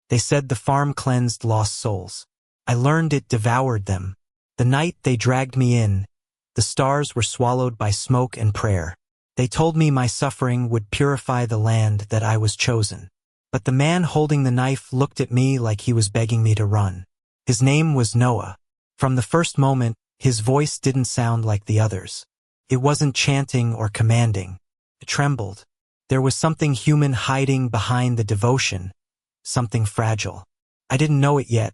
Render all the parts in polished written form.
They said the farm cleansed lost souls. I learned it devoured them. The night they dragged me in, the stars were swallowed by smoke and prayer. They told me my suffering would purify the land that I was chosen. But the man holding the knife looked at me like he was begging me to run. His name was Noah. From the first moment, his voice didn't sound like the others. It wasn't chanting or commanding. It trembled. There was something human hiding behind the devotion, something fragile. I didn't know it yet,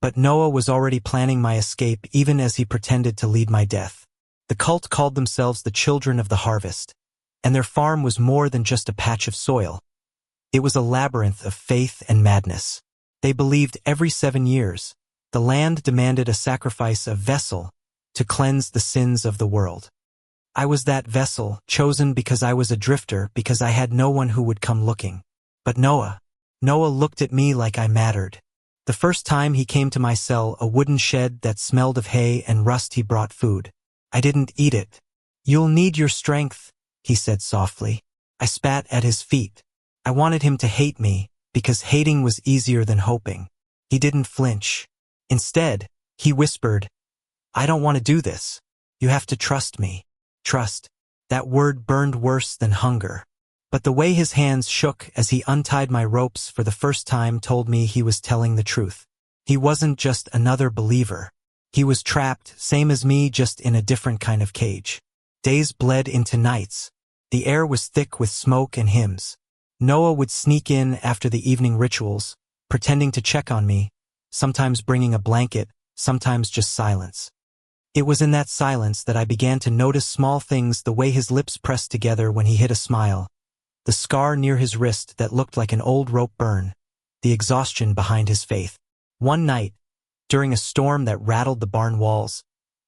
but Noah was already planning my escape even as he pretended to lead my death. The cult called themselves the Children of the Harvest, and their farm was more than just a patch of soil. It was a labyrinth of faith and madness. They believed every 7 years, the land demanded a sacrifice, a vessel, to cleanse the sins of the world. I was that vessel, chosen because I was a drifter, because I had no one who would come looking. But Noah looked at me like I mattered. The first time he came to my cell, a wooden shed that smelled of hay and rust, he brought food. I didn't eat it. "You'll need your strength," he said softly. I spat at his feet. I wanted him to hate me, because hating was easier than hoping. He didn't flinch. Instead, he whispered, "I don't want to do this. You have to trust me." Trust. That word burned worse than hunger. But the way his hands shook as he untied my ropes for the first time told me he was telling the truth. He wasn't just another believer. He was trapped, same as me, just in a different kind of cage. Days bled into nights. The air was thick with smoke and hymns. Noah would sneak in after the evening rituals, pretending to check on me, sometimes bringing a blanket, sometimes just silence. It was in that silence that I began to notice small things, the way his lips pressed together when he hid a smile, the scar near his wrist that looked like an old rope burn, the exhaustion behind his faith. One night, during a storm that rattled the barn walls,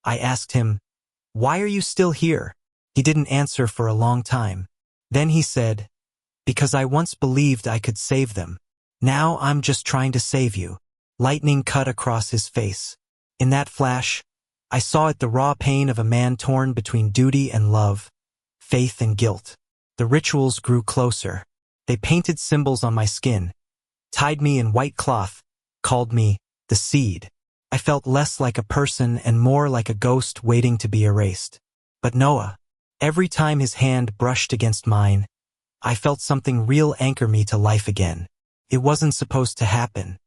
I asked him, "Why are you still here?" He didn't answer for a long time. Then he said, "Because I once believed I could save them. Now I'm just trying to save you." Lightning cut across his face. In that flash, I saw it, the raw pain of a man torn between duty and love, faith and guilt. The rituals grew closer. They painted symbols on my skin, tied me in white cloth, called me the seed. I felt less like a person and more like a ghost waiting to be erased. But Noah, every time his hand brushed against mine, I felt something real anchor me to life again. It wasn't supposed to happen.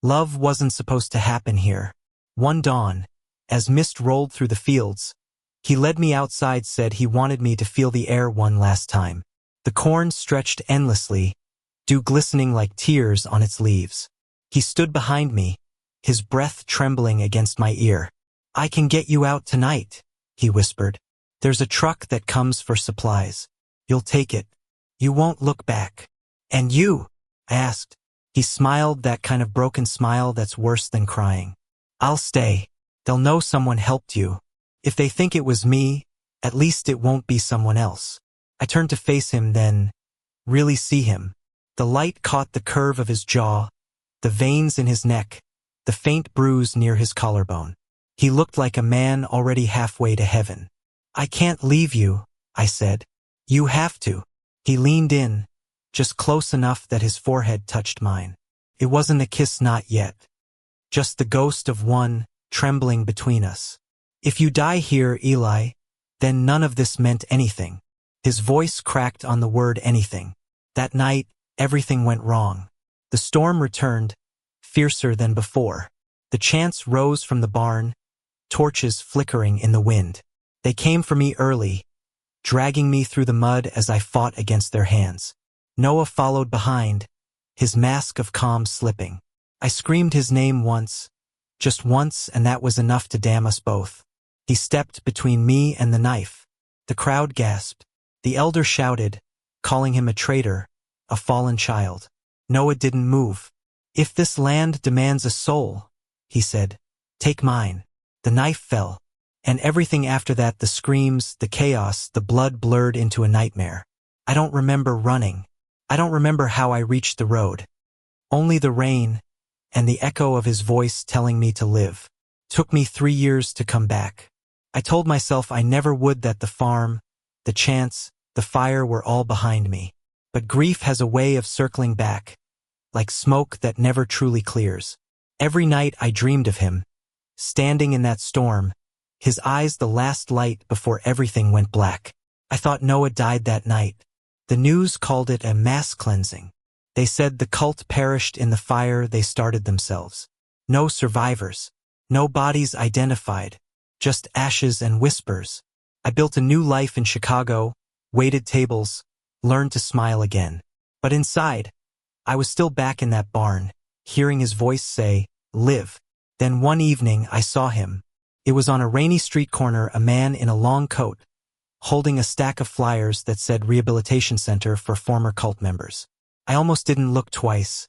Love wasn't supposed to happen here. One dawn, as mist rolled through the fields, he led me outside, said he wanted me to feel the air one last time. The corn stretched endlessly, dew glistening like tears on its leaves. He stood behind me, his breath trembling against my ear. "I can get you out tonight," he whispered. "There's a truck that comes for supplies. You'll take it. You won't look back." "And you?" I asked. He smiled, that kind of broken smile that's worse than crying. "I'll stay. They'll know someone helped you. If they think it was me, at least it won't be someone else." I turned to face him, then really see him. The light caught the curve of his jaw, the veins in his neck, the faint bruise near his collarbone. He looked like a man already halfway to heaven. "I can't leave you," I said. "You have to." He leaned in, just close enough that his forehead touched mine. It wasn't a kiss, not yet. Just the ghost of one trembling between us. "If you die here, Eli, then none of this meant anything." His voice cracked on the word anything. That night, everything went wrong. The storm returned, fiercer than before. The chants rose from the barn, torches flickering in the wind. They came for me early, dragging me through the mud as I fought against their hands. Noah followed behind, his mask of calm slipping. I screamed his name once, just once, and that was enough to damn us both. He stepped between me and the knife. The crowd gasped. The elder shouted, calling him a traitor, a fallen child. Noah didn't move. "If this land demands a soul," he said, "take mine." The knife fell, and everything after that, the screams, the chaos, the blood blurred into a nightmare. I don't remember running. I don't remember how I reached the road. Only the rain and the echo of his voice telling me to live. Took me 3 years to come back. I told myself I never would, that the farm, the chance, the fire were all behind me. But grief has a way of circling back, like smoke that never truly clears. Every night I dreamed of him, standing in that storm, his eyes the last light before everything went black. I thought Noah died that night. The news called it a mass cleansing. They said the cult perished in the fire they started themselves. No survivors. No bodies identified. Just ashes and whispers. I built a new life in Chicago, waited tables, learned to smile again. But inside, I was still back in that barn, hearing his voice say, "Live." Then one evening I saw him. It was on a rainy street corner, a man in a long coat, holding a stack of flyers that said Rehabilitation Center for former cult members. I almost didn't look twice.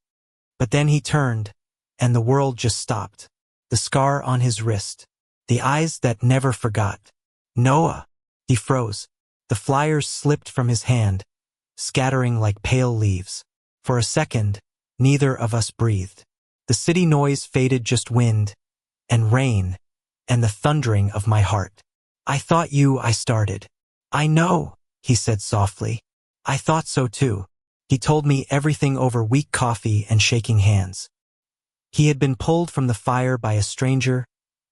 But then he turned, and the world just stopped. The scar on his wrist. The eyes that never forgot. "Noah." He froze. The flyers slipped from his hand, scattering like pale leaves. For a second, neither of us breathed. The city noise faded, just wind, and rain, and the thundering of my heart. "I thought you," I started. "I know," he said softly. "I thought so too." He told me everything over weak coffee and shaking hands. He had been pulled from the fire by a stranger,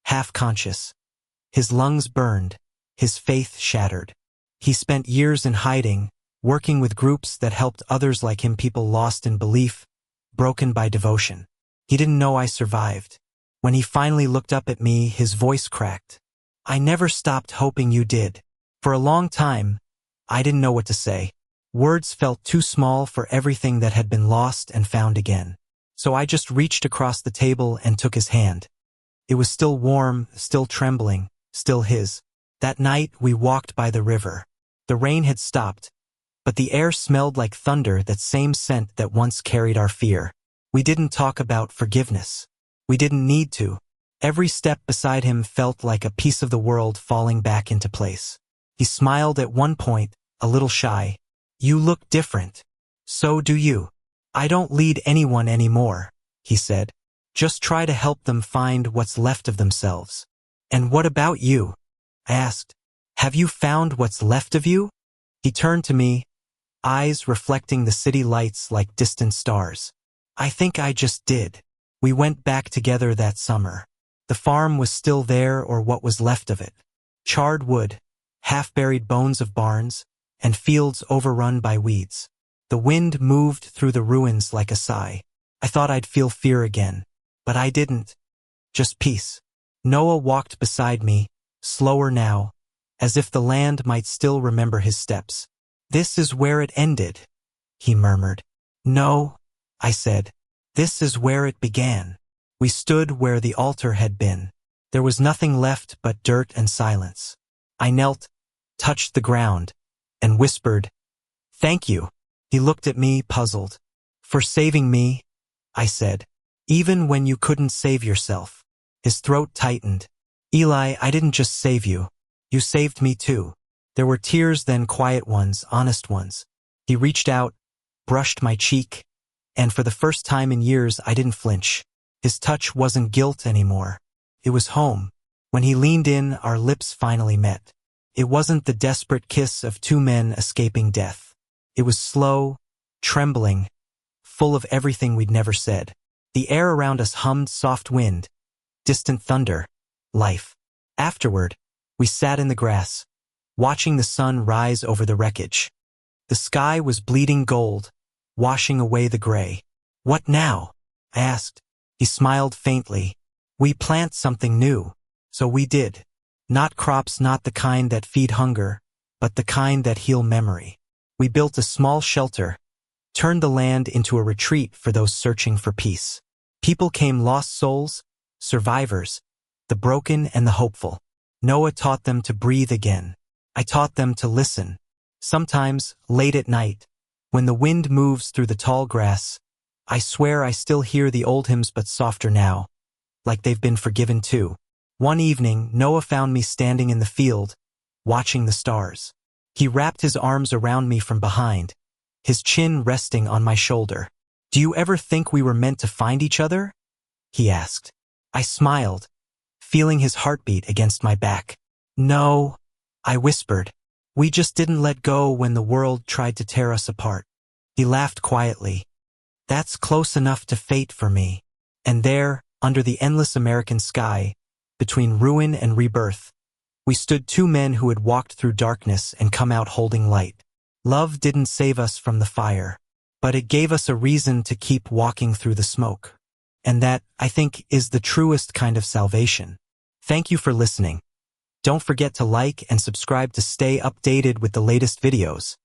half-conscious. His lungs burned, his faith shattered. He spent years in hiding, working with groups that helped others like him, people lost in belief, broken by devotion. He didn't know I survived. When he finally looked up at me, his voice cracked. "I never stopped hoping you did." For a long time, I didn't know what to say. Words felt too small for everything that had been lost and found again. So I just reached across the table and took his hand. It was still warm, still trembling, still his. That night we walked by the river. The rain had stopped, but the air smelled like thunder, that same scent that once carried our fear. We didn't talk about forgiveness. We didn't need to. Every step beside him felt like a piece of the world falling back into place. He smiled at one point, a little shy. "You look different. So do you." "I don't lead anyone anymore," he said. "Just try to help them find what's left of themselves." "And what about you?" I asked. "Have you found what's left of you?" He turned to me, eyes reflecting the city lights like distant stars. "I think I just did." We went back together that summer. The farm was still there, or what was left of it. Charred wood, half-buried bones of barns, and fields overrun by weeds. The wind moved through the ruins like a sigh. I thought I'd feel fear again, but I didn't. Just peace. Noah walked beside me, slower now, as if the land might still remember his steps. "This is where it ended," he murmured. "No," I said. "This is where it began." We stood where the altar had been. There was nothing left but dirt and silence. I knelt, touched the ground, and whispered, "Thank you." He looked at me, puzzled. "For saving me," I said. "Even when you couldn't save yourself." His throat tightened. "Eli, I didn't just save you. You saved me too." There were tears, then quiet ones, honest ones. He reached out, brushed my cheek, and for the first time in years I didn't flinch. His touch wasn't guilt anymore. It was home. When he leaned in, our lips finally met. It wasn't the desperate kiss of two men escaping death. It was slow, trembling, full of everything we'd never said. The air around us hummed soft wind, distant thunder, life. Afterward, we sat in the grass, watching the sun rise over the wreckage. The sky was bleeding gold, washing away the gray. "What now?" I asked. He smiled faintly. "We plant something new." So we did. Not crops, not the kind that feed hunger, but the kind that heal memory. We built a small shelter, turned the land into a retreat for those searching for peace. People came, lost souls, survivors, the broken and the hopeful. Noah taught them to breathe again. I taught them to listen. Sometimes, late at night, when the wind moves through the tall grass, I swear I still hear the old hymns, but softer now, like they've been forgiven too. One evening, Noah found me standing in the field, watching the stars. He wrapped his arms around me from behind, his chin resting on my shoulder. "Do you ever think we were meant to find each other?" he asked. I smiled, feeling his heartbeat against my back. "No," I whispered. "We just didn't let go when the world tried to tear us apart." He laughed quietly. That's close enough to fate for me. And there, under the endless American sky, between ruin and rebirth, we stood two men who had walked through darkness and come out holding light. Love didn't save us from the fire, but it gave us a reason to keep walking through the smoke. And that, I think, is the truest kind of salvation. Thank you for listening. Don't forget to like and subscribe to stay updated with the latest videos.